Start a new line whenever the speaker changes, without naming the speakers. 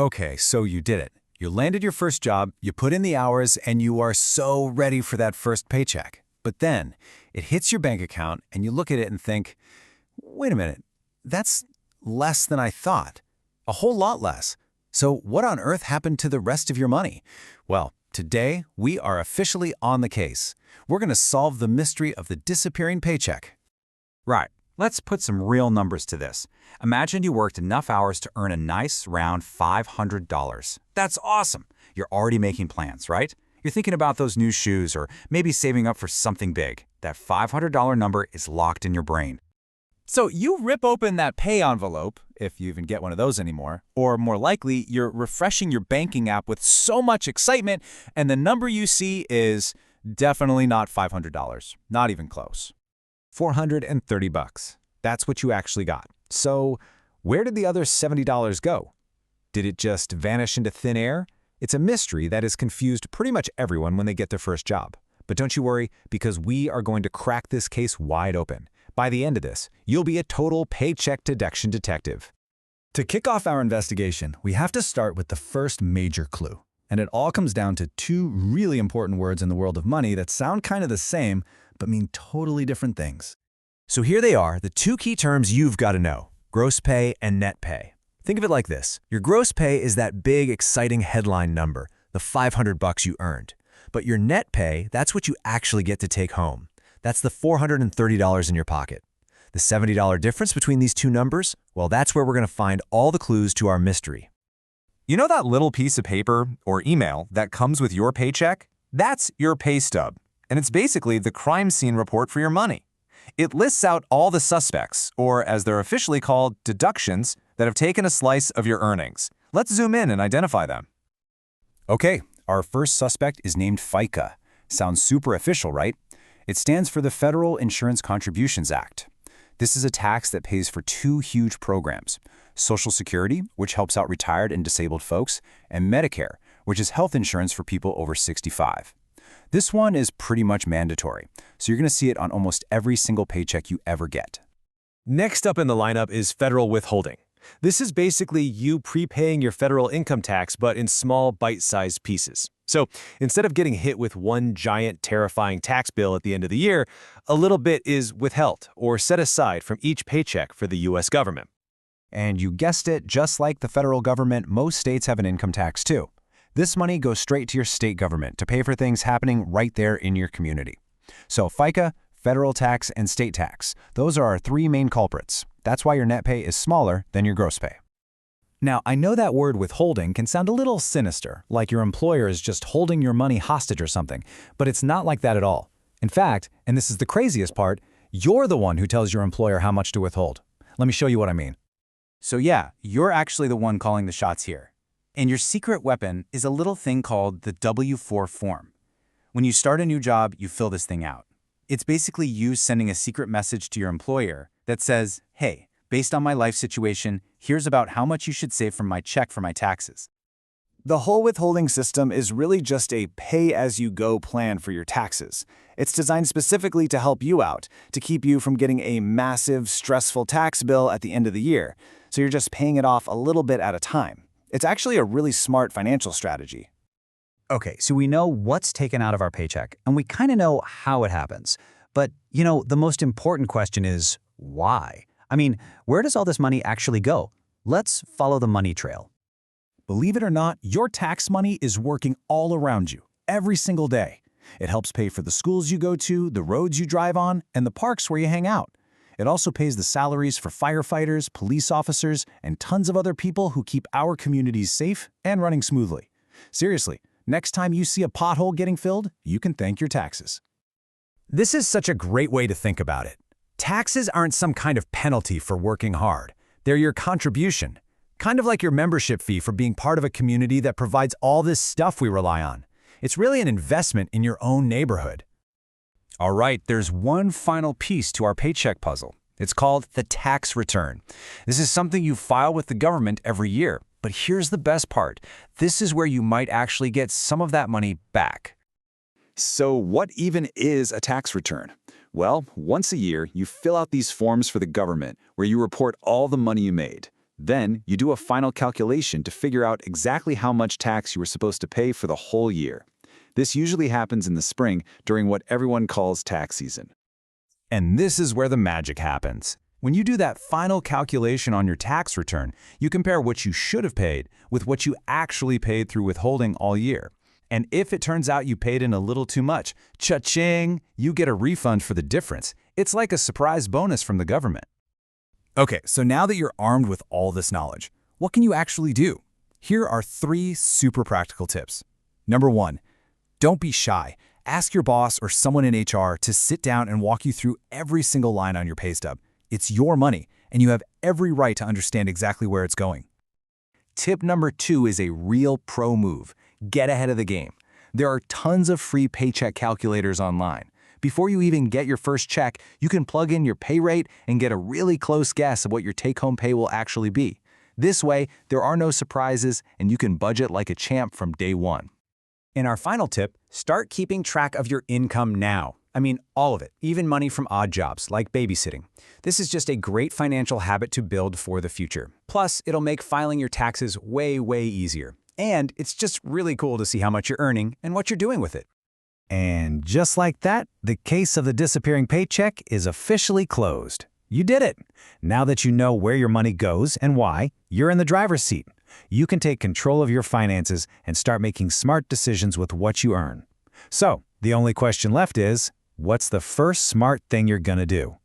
Okay, so you did it. You landed your first job, you put in the hours, and you are so ready for that first paycheck. But then, it hits your bank account, and you look at it and think, wait a minute, that's less than I thought. A whole lot less. So what on earth happened to the rest of your money? Well, today, we are officially on the case. We're going to solve the mystery of the disappearing paycheck.
Right. Let's put some real numbers to this. Imagine you worked enough hours to earn a nice, round $500. That's awesome. You're already making plans, right? You're thinking about those new shoes or maybe saving up for something big. That $500 number is locked in your brain.
So you rip open that pay envelope, if you even get one of those anymore, or more likely, you're refreshing your banking app with so much excitement, and the number you see is definitely not $500. Not even close. $430. That's what you actually got. So where did the other $70 go? Did it just vanish into thin air? It's a mystery that has confused pretty much everyone when they get their first job. But don't you worry, because we are going to crack this case wide open. By the end of this, you'll be a total paycheck deduction detective. To kick off our investigation, we have to start with the first major clue. And it all comes down to two really important words in the world of money that sound kind of the same, but mean totally different things. So here they are, the two key terms you've got to know: gross pay and net pay. Think of it like this. Your gross pay is that big, exciting headline number, the $500 you earned. But your net pay, that's what you actually get to take home. That's the $430 in your pocket. The $70 difference between these two numbers, well, that's where we're going to find all the clues to our mystery.
You know that little piece of paper or email that comes with your paycheck? That's your pay stub, and it's basically the crime scene report for your money. It lists out all the suspects, or as they're officially called, deductions, that have taken a slice of your earnings. Let's zoom in and identify them.
Okay, our first suspect is named FICA. Sounds super official, right? It stands for the Federal Insurance Contributions Act. This is a tax that pays for two huge programs: Social Security, which helps out retired and disabled folks, and Medicare, which is health insurance for people over 65. This one is pretty much mandatory, so you're going to see it on almost every single paycheck you ever get.
Next up in the lineup is federal withholding. This is basically you prepaying your federal income tax, but in small, bite-sized pieces. So instead of getting hit with one giant, terrifying tax bill at the end of the year, a little bit is withheld or set aside from each paycheck for the U.S. government.
And you guessed it, just like the federal government, most states have an income tax too. This money goes straight to your state government to pay for things happening right there in your community. So FICA, federal tax, and state tax, those are our three main culprits. That's why your net pay is smaller than your gross pay. Now, I know that word withholding can sound a little sinister, like your employer is just holding your money hostage or something, but it's not like that at all. In fact, and this is the craziest part, you're the one who tells your employer how much to withhold. Let me show you what I mean.
So yeah, you're actually the one calling the shots here. And your secret weapon is a little thing called the W-4 form. When you start a new job, you fill this thing out. It's basically you sending a secret message to your employer that says, hey, based on my life situation, here's about how much you should save from my check for my taxes.
The whole withholding system is really just a pay-as-you-go plan for your taxes. It's designed specifically to help you out, to keep you from getting a massive, stressful tax bill at the end of the year, so you're just paying it off a little bit at a time. It's actually a really smart financial strategy.
Okay, so we know what's taken out of our paycheck, and we kind of know how it happens. But, the most important question is, why? I mean, where does all this money actually go? Let's follow the money trail.
Believe it or not, your tax money is working all around you, every single day. It helps pay for the schools you go to, the roads you drive on, and the parks where you hang out. It also pays the salaries for firefighters, police officers, and tons of other people who keep our communities safe and running smoothly. Seriously, next time you see a pothole getting filled, you can thank your taxes. This is such a great way to think about it. Taxes aren't some kind of penalty for working hard. They're your contribution, kind of like your membership fee for being part of a community that provides all this stuff we rely on. It's really an investment in your own neighborhood. All right, there's one final piece to our paycheck puzzle. It's called the tax return. This is something you file with the government every year. But here's the best part. This is where you might actually get some of that money back.
So what even is a tax return? Well, once a year, you fill out these forms for the government where you report all the money you made. Then, you do a final calculation to figure out exactly how much tax you were supposed to pay for the whole year. This usually happens in the spring during what everyone calls tax season.
And this is where the magic happens. When you do that final calculation on your tax return, you compare what you should have paid with what you actually paid through withholding all year. And if it turns out you paid in a little too much, cha-ching, you get a refund for the difference. It's like a surprise bonus from the government.
Okay, so now that you're armed with all this knowledge, what can you actually do? Here are 3 super practical tips. Number 1, don't be shy. Ask your boss or someone in HR to sit down and walk you through every single line on your pay stub. It's your money, and you have every right to understand exactly where it's going. Tip number 2 is a real pro move. Get ahead of the game. There are tons of free paycheck calculators online. Before you even get your first check, you can plug in your pay rate and get a really close guess of what your take-home pay will actually be. This way, there are no surprises, and you can budget like a champ from day one.
In our final tip, start keeping track of your income now. I mean, all of it, even money from odd jobs like babysitting. This is just a great financial habit to build for the future. Plus, it'll make filing your taxes way, way easier. And it's just really cool to see how much you're earning and what you're doing with it.
And just like that, the case of the disappearing paycheck is officially closed. You did it! Now that you know where your money goes and why, you're in the driver's seat. You can take control of your finances and start making smart decisions with what you earn. So, the only question left is, what's the first smart thing you're gonna do?